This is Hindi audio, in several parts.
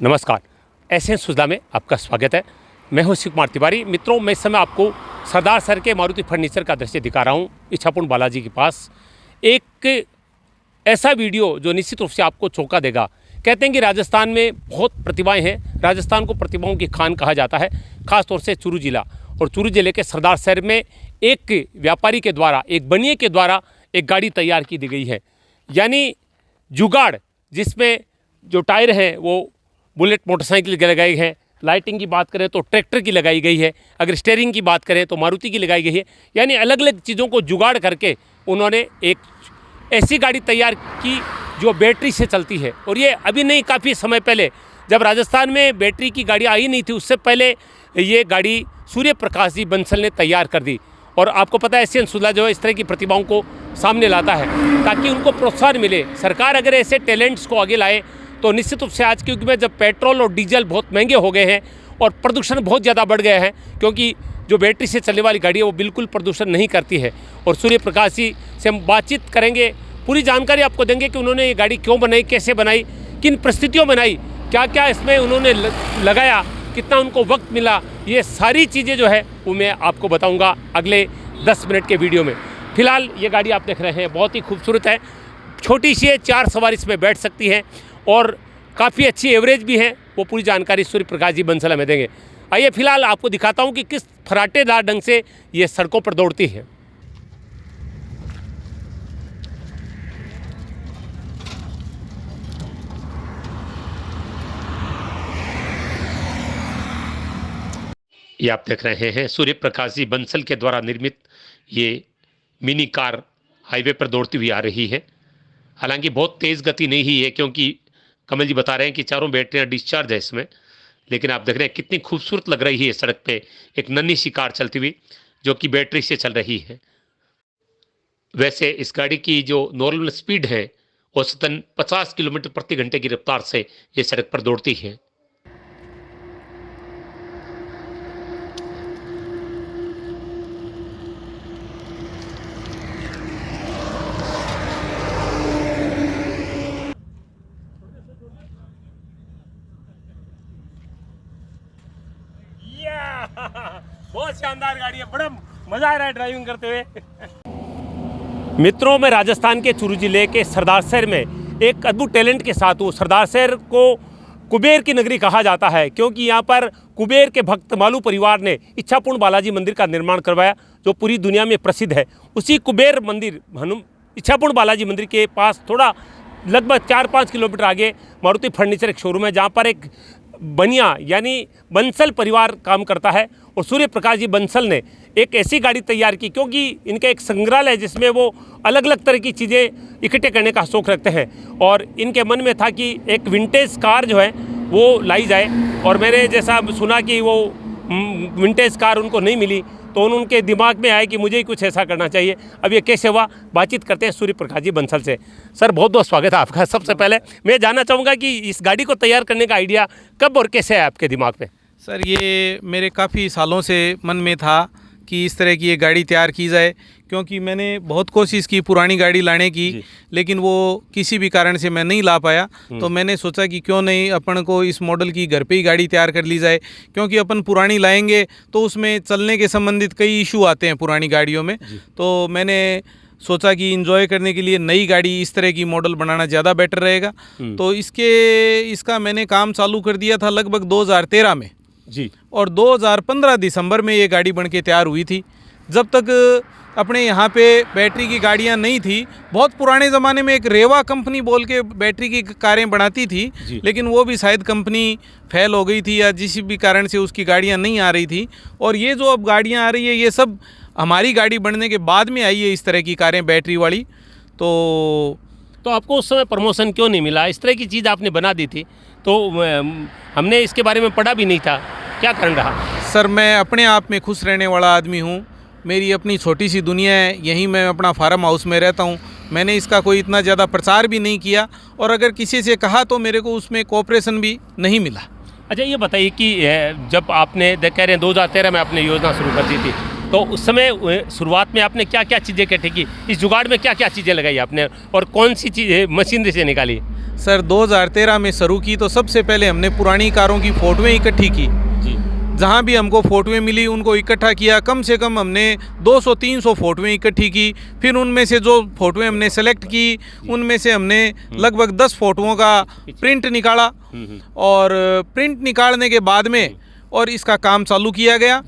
नमस्कार, एसएन सुजला में आपका स्वागत है। मैं हूं शिव कुमार तिवारी। मित्रों, मैं इस समय आपको सरदार सर के मारुति फर्नीचर का दृश्य दिखा रहा हूं इच्छापुर बालाजी के पास। एक ऐसा वीडियो जो निश्चित रूप से आपको चौंका देगा। कहते हैं कि राजस्थान में बहुत प्रतिभाएं हैं। राजस्थान को प्रतिभाओं की खान कहा जाता है, खासतौर से चूरू जिला। और चूरू जिले के सरदार शहर में एक व्यापारी के द्वारा, एक बनिए के द्वारा एक गाड़ी तैयार की दी गई है, यानी जुगाड़, जिसमें जो टायर हैं वो बुलेट मोटरसाइकिल के लगाए हैं। लाइटिंग की बात करें तो ट्रैक्टर की लगाई गई है। अगर स्टीयरिंग की बात करें तो मारुति की लगाई गई है। यानी अलग अलग चीज़ों को जुगाड़ करके उन्होंने एक ऐसी गाड़ी तैयार की जो बैटरी से चलती है। और ये अभी नहीं, काफ़ी समय पहले जब राजस्थान में बैटरी की गाड़ी आई नहीं थी, उससे पहले ये गाड़ी सूर्य प्रकाश जी बंसल ने तैयार कर दी। और आपको पता है, एसएन सुजला जो है इस तरह की प्रतिभाओं को सामने लाता है ताकि उनको प्रोत्साहन मिले। सरकार अगर ऐसे टैलेंट्स को आगे लाए तो निश्चित रूप से आज के युग में जब पेट्रोल और डीजल बहुत महंगे हो गए हैं और प्रदूषण बहुत ज़्यादा बढ़ गया है, क्योंकि जो बैटरी से चलने वाली गाड़ी है वो बिल्कुल प्रदूषण नहीं करती है। और सूर्य प्रकाश जी से हम बातचीत करेंगे, पूरी जानकारी आपको देंगे कि उन्होंने ये गाड़ी क्यों बनाई, कैसे बनाई, किन परिस्थितियों में बनाई, क्या क्या इसमें उन्होंने लगाया, कितना उनको वक्त मिला। ये सारी चीज़ें जो है वो मैं आपको बताऊँगा अगले 10 मिनट के वीडियो में। फिलहाल ये गाड़ी आप देख रहे हैं, बहुत ही खूबसूरत है, छोटी सी है, 4 सवारी इसमें बैठ सकती हैं और काफ़ी अच्छी एवरेज भी है। वो पूरी जानकारी सूर्य प्रकाश जी बंसल हमें देंगे। आइए फिलहाल आपको दिखाता हूँ कि किस फराटेदार ढंग से ये सड़कों पर दौड़ती है। ये आप देख रहे हैं सूर्य प्रकाश जी बंसल के द्वारा निर्मित ये मिनी कार हाईवे पर दौड़ती हुई आ रही है। हालांकि बहुत तेज़ गति नहीं है, क्योंकि कमल जी बता रहे हैं कि चारों बैटरियां डिस्चार्ज है इसमें। लेकिन आप देख रहे हैं कितनी खूबसूरत लग रही है सड़क पे एक नन्ही सी कार चलती हुई जो कि बैटरी से चल रही है। वैसे इस गाड़ी की जो नॉर्मल स्पीड है औसतन 50 किलोमीटर प्रति घंटे की रफ्तार से ये सड़क पर दौड़ती है। बहुत शानदार गाड़ी है, बड़ा मजा आ रहा है ड्राइविंग करते हुए। मित्रों, मैं राजस्थान के चूरू जिले के सरदार शहर में एक अद्भुत टैलेंट के साथ हूँ। सरदार शहर को कुबेर की नगरी कहा जाता है, क्योंकि यहाँ पर कुबेर के भक्त मालू परिवार ने इच्छापुर बालाजी मंदिर का निर्माण करवाया, जो पूरी दुनिया में प्रसिद्ध है। उसी कुबेर मंदिर इच्छापुर बालाजी मंदिर के पास थोड़ा लगभग 4-5 किलोमीटर आगे मारुति फर्नीचर एक शोरूम है, जहाँ पर एक बनिया यानी बंसल परिवार काम करता है। और सूर्य प्रकाश जी बंसल ने एक ऐसी गाड़ी तैयार की, क्योंकि इनका एक संग्रहालय है जिसमें वो अलग अलग तरह की चीज़ें इकट्ठे करने का शौक़ रखते हैं। और इनके मन में था कि एक विंटेज कार जो है वो लाई जाए। और मैंने जैसा सुना कि वो विंटेज कार उनको नहीं मिली, तो उनके दिमाग में आया कि मुझे ही कुछ ऐसा करना चाहिए। अब ये कैसे हुआ, बातचीत करते हैं सूर्य प्रकाश जी बंसल से। सर, बहुत बहुत स्वागत है आपका। सबसे पहले मैं जानना चाहूँगा कि इस गाड़ी को तैयार करने का आइडिया कब और कैसे है आपके दिमाग में? सर, ये मेरे काफ़ी सालों से मन में था कि इस तरह की ये गाड़ी तैयार की जाए, क्योंकि मैंने बहुत कोशिश की पुरानी गाड़ी लाने की, लेकिन वो किसी भी कारण से मैं नहीं ला पाया। तो मैंने सोचा कि क्यों नहीं अपन को इस मॉडल की घर पे ही गाड़ी तैयार कर ली जाए, क्योंकि अपन पुरानी लाएंगे तो उसमें चलने के संबंधित कई इशू आते हैं पुरानी गाड़ियों में। तो मैंने सोचा कि एंजॉय करने के लिए नई गाड़ी इस तरह की मॉडल बनाना ज़्यादा बेटर रहेगा। तो इसका मैंने काम चालू कर दिया था लगभग 2013 में जी। और 2015 दिसंबर में ये गाड़ी बन के तैयार हुई थी। जब तक अपने यहाँ पे बैटरी की गाड़ियाँ नहीं थी, बहुत पुराने ज़माने में एक रेवा कंपनी बोल के बैटरी की कारें बनाती थी, लेकिन वो भी शायद कंपनी फेल हो गई थी या जिस भी कारण से उसकी गाड़ियाँ नहीं आ रही थी। और ये जो अब गाड़ियाँ आ रही है, ये सब हमारी गाड़ी बनने के बाद में आई है, इस तरह की कारें बैटरी वाली। तो आपको उस समय प्रमोशन क्यों नहीं मिला? इस तरह की चीज़ आपने बना दी थी, तो हमने इसके बारे में पढ़ा भी नहीं था, क्या कारण रहा? सर, मैं अपने आप में खुश रहने वाला आदमी हूँ। मेरी अपनी छोटी सी दुनिया है, यहीं मैं अपना फार्म हाउस में रहता हूँ। मैंने इसका कोई इतना ज़्यादा प्रचार भी नहीं किया, और अगर किसी से कहा तो मेरे को उसमें कोऑपरेशन भी नहीं मिला। अच्छा, ये बताइए कि जब आपने कह रहे हैं 2013 में आपने योजना शुरू कर दी थी, तो उस समय शुरुआत में आपने क्या क्या चीज़ें इकट्ठी की? इस जुगाड़ में क्या क्या चीज़ें लगाई आपने और कौन सी चीज़ें मशीनरी से निकाली? सर 2013 में शुरू की तो सबसे पहले हमने पुरानी कारों की फ़ोटोएं इकट्ठी की। जी। जहाँ भी हमको फ़ोटोएं मिली उनको इकट्ठा किया, कम से कम हमने 200-300 फ़ोटोएं इकट्ठी की। फिर उनमें से जो फ़ोटोएं हमने सेलेक्ट की उनमें से हमने लगभग 10 फ़ोटोओं का प्रिंट निकाला और प्रिंट निकालने के बाद में और इसका काम चालू किया गया।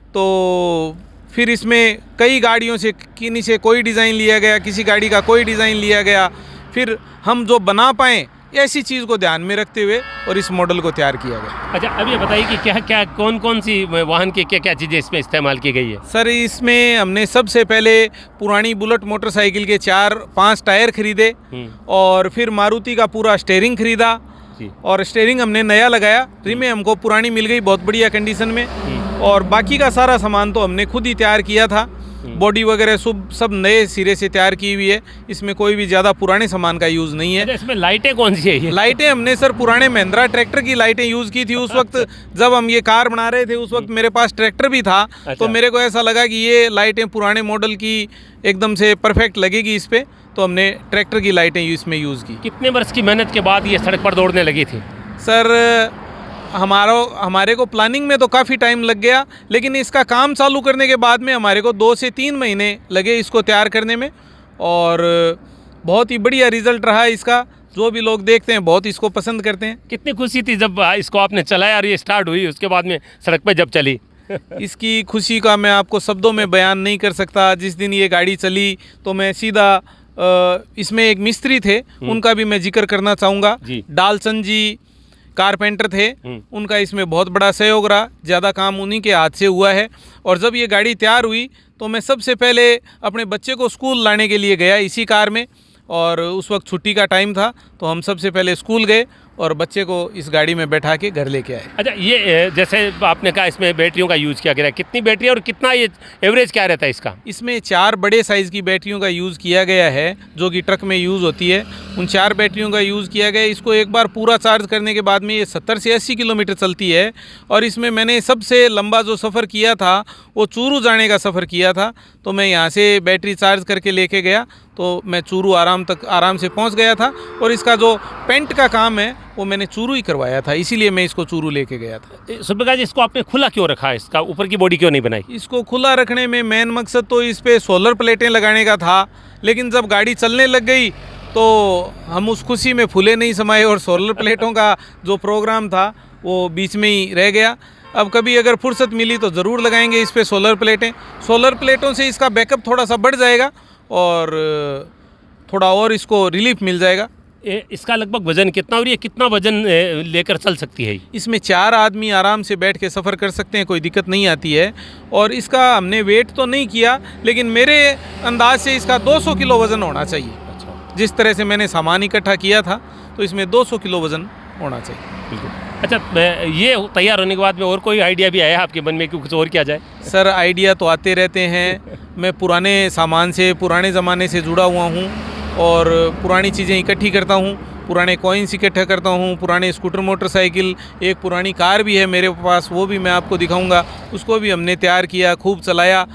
तो फिर इसमें कई गाड़ियों से किन्हीं से कोई डिज़ाइन लिया गया, किसी गाड़ी का कोई डिज़ाइन लिया गया, फिर हम जो बना पाएँ ऐसी चीज़ को ध्यान में रखते हुए और इस मॉडल को तैयार किया गया। अच्छा, अब ये बताइए कि क्या क्या कौन सी वाहन की क्या क्या चीज़ें इसमें इस्तेमाल की गई है? सर इसमें हमने सबसे पहले पुरानी बुलेट मोटरसाइकिल के 4-5 टायर खरीदे और फिर मारुति का पूरा स्टीयरिंग खरीदा और स्टीयरिंग हमने नया लगाया। रिमें हमको पुरानी मिल गई बहुत बढ़िया कंडीशन में और बाकी का सारा सामान तो हमने खुद ही तैयार किया था। बॉडी वगैरह सब नए सिरे से तैयार की हुई है, इसमें कोई भी ज़्यादा पुराने सामान का यूज़ नहीं है। इसमें लाइटें कौन सी है? लाइटें हमने सर पुराने महिंद्रा ट्रैक्टर की लाइटें यूज़ की थी उस वक्त। जब हम ये कार बना रहे थे उस वक्त मेरे पास ट्रैक्टर भी था। तो मेरे को ऐसा लगा कि ये लाइटें पुराने मॉडल की एकदम से परफेक्ट लगेगी इस पर, तो हमने ट्रैक्टर की लाइटें इसमें यूज़ की। कितने वर्ष की मेहनत के बाद ये सड़क पर दौड़ने लगी थी? सर हमारे को प्लानिंग में तो काफ़ी टाइम लग गया, लेकिन इसका काम चालू करने के बाद में हमारे को 2 से 3 महीने लगे इसको तैयार करने में और बहुत ही बढ़िया रिज़ल्ट रहा इसका। जो भी लोग देखते हैं बहुत इसको पसंद करते हैं। कितनी खुशी थी जब इसको आपने चलाया और ये स्टार्ट हुई, उसके बाद में सड़क पर जब चली? इसकी खुशी का मैं आपको शब्दों में बयान नहीं कर सकता। जिस दिन ये गाड़ी चली तो मैं सीधा इसमें एक मिस्त्री थे उनका भी मैं जिक्र करना चाहूँगा। डालचंद जी कारपेंटर थे, उनका इसमें बहुत बड़ा सहयोग रहा। ज़्यादा काम उन्हीं के हाथ से हुआ है। और जब ये गाड़ी तैयार हुई तो मैं सबसे पहले अपने बच्चे को स्कूल लाने के लिए गया इसी कार में और उस वक्त छुट्टी का टाइम था तो हम सबसे पहले स्कूल गए और बच्चे को इस गाड़ी में बैठा के घर लेके आए। अच्छा, ये जैसे आपने कहा इसमें बैटरियों का यूज़ किया गया, कितनी बैटरी और कितना ये एवरेज क्या रहता है इसका? इसमें 4 बड़े साइज़ की बैटरियों का यूज़ किया गया है जो कि ट्रक में यूज़ होती है। उन 4 बैटरियों का यूज़ किया गया। इसको एक बार पूरा चार्ज करने के बाद में ये 70 से 80 किलोमीटर चलती है। और इसमें मैंने सबसे लंबा जो सफ़र किया था वो चूरू जाने का सफ़र किया था। तो मैं यहाँ से बैटरी चार्ज करके लेके गया तो मैं चूरू आराम से पहुँच गया था। और इसका जो पेंट का काम है वो मैंने चूरू ही करवाया था, इसीलिए मैं इसको चूरू लेके गया था। सुप्रकाश जी, इसको आपने खुला क्यों रखा है? इसका ऊपर की बॉडी क्यों नहीं बनाई? इसको खुला रखने में मेन मकसद तो इस पे सोलर प्लेटें लगाने का था, लेकिन जब गाड़ी चलने लग गई तो हम उस खुशी में फूले नहीं समाये और सोलर प्लेटों का जो प्रोग्राम था वो बीच में ही रह गया। अब कभी अगर फुर्सत मिली तो ज़रूर लगाएंगे इस पे सोलर प्लेटें। सोलर प्लेटों से इसका बैकअप थोड़ा सा बढ़ जाएगा और थोड़ा और इसको रिलीफ मिल जाएगा। इसका लगभग वजन कितना और ये कितना वजन लेकर चल सकती है? इसमें 4 आदमी आराम से बैठ के सफ़र कर सकते हैं, कोई दिक्कत नहीं आती है। और इसका हमने वेट तो नहीं किया, लेकिन मेरे अंदाज से इसका 200 किलो वज़न होना चाहिए। अच्छा। जिस तरह से मैंने सामान इकट्ठा किया था तो इसमें 200 किलो वज़न होना चाहिए। बिल्कुल। अच्छा, ये तैयार होने के बाद में और कोई आइडिया भी आया आपके मन में कि कुछ और किया जाए? सर आइडिया तो आते रहते हैं। मैं पुराने सामान से, पुराने ज़माने से जुड़ा हुआ हूँ और पुरानी चीज़ें इकट्ठी करता हूँ, पुराने कॉइन्स इकट्ठा करता हूँ, पुराने स्कूटर मोटरसाइकिल, एक पुरानी कार भी है मेरे पास, वो भी मैं आपको दिखाऊंगा। उसको भी हमने तैयार किया, खूब चलाया,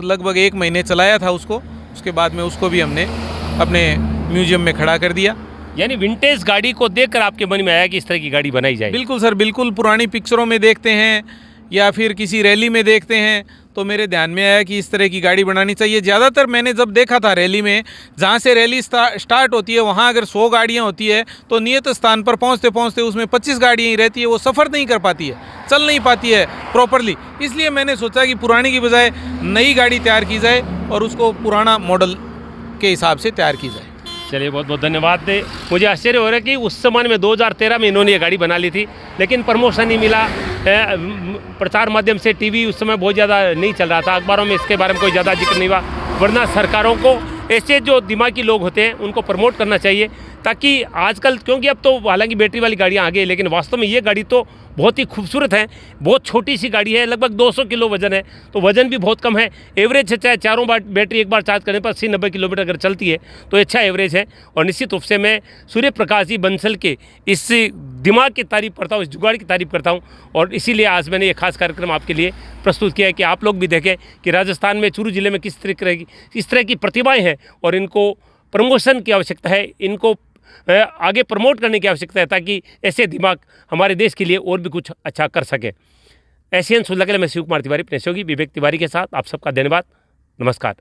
लगभग 1 महीने चलाया था उसको। उसके बाद में उसको भी हमने अपने म्यूजियम में खड़ा कर दिया। यानी विंटेज गाड़ी को देखकर आपके मन में आया कि इस तरह की गाड़ी बनाई जाए? बिल्कुल सर, बिल्कुल। पुरानी पिक्चरों में देखते हैं या फिर किसी रैली में देखते हैं तो मेरे ध्यान में आया कि इस तरह की गाड़ी बनानी चाहिए। ज़्यादातर मैंने जब देखा था रैली में, जहाँ से रैली स्टार्ट होती है वहाँ अगर 100 गाड़ियाँ होती है तो नियत स्थान पर पहुँचते पहुँचते उसमें 25 गाड़ियाँ ही रहती है। वो सफ़र नहीं कर पाती है, चल नहीं पाती है प्रॉपरली। इसलिए मैंने सोचा कि पुरानी की बजाय नई गाड़ी तैयार की जाए और उसको पुराना मॉडल के हिसाब से तैयार की जाए। चलिए, बहुत बहुत धन्यवाद। मुझे आश्चर्य हो रहा है कि उस समय में 2013 में इन्होंने ये गाड़ी बना ली थी, लेकिन प्रमोशन नहीं मिला। प्रचार माध्यम से टीवी उस समय बहुत ज़्यादा नहीं चल रहा था, अखबारों में इसके बारे में कोई ज़्यादा जिक्र नहीं हुआ। वरना सरकारों को ऐसे जो दिमागी लोग होते हैं उनको प्रमोट करना चाहिए, ताकि आजकल, क्योंकि अब तो हालांकि बैटरी वाली गाड़ियाँ आ गई, लेकिन वास्तव में ये गाड़ी तो बहुत ही खूबसूरत है। बहुत छोटी सी गाड़ी है, लगभग 200 किलो वजन है, तो वजन भी बहुत कम है। एवरेज है, चाहे चारों बार बैटरी एक बार चार्ज करने पर 80-90 किलोमीटर अगर चलती है तो अच्छा एवरेज है। और निश्चित रूप से मैं सूर्य प्रकाश जी बंसल के इस दिमाग की तारीफ़ करता हूँ, इस जुगाड़ की तारीफ़ करता हूँ। और इसीलिए आज मैंने ये खास कार्यक्रम आपके लिए प्रस्तुत किया है कि आप लोग भी देखें कि राजस्थान में चूरू जिले में किस तरह की प्रतिभाएँ हैं और इनको प्रमोशन की आवश्यकता है, इनको आगे प्रमोट करने की आवश्यकता है, ताकि ऐसे दिमाग हमारे देश के लिए और भी कुछ अच्छा कर सके। एशियन सुलह के लिए मैं शिव कुमार तिवारी, अपने सहयोगी विवेक तिवारी के साथ आप सबका धन्यवाद। नमस्कार।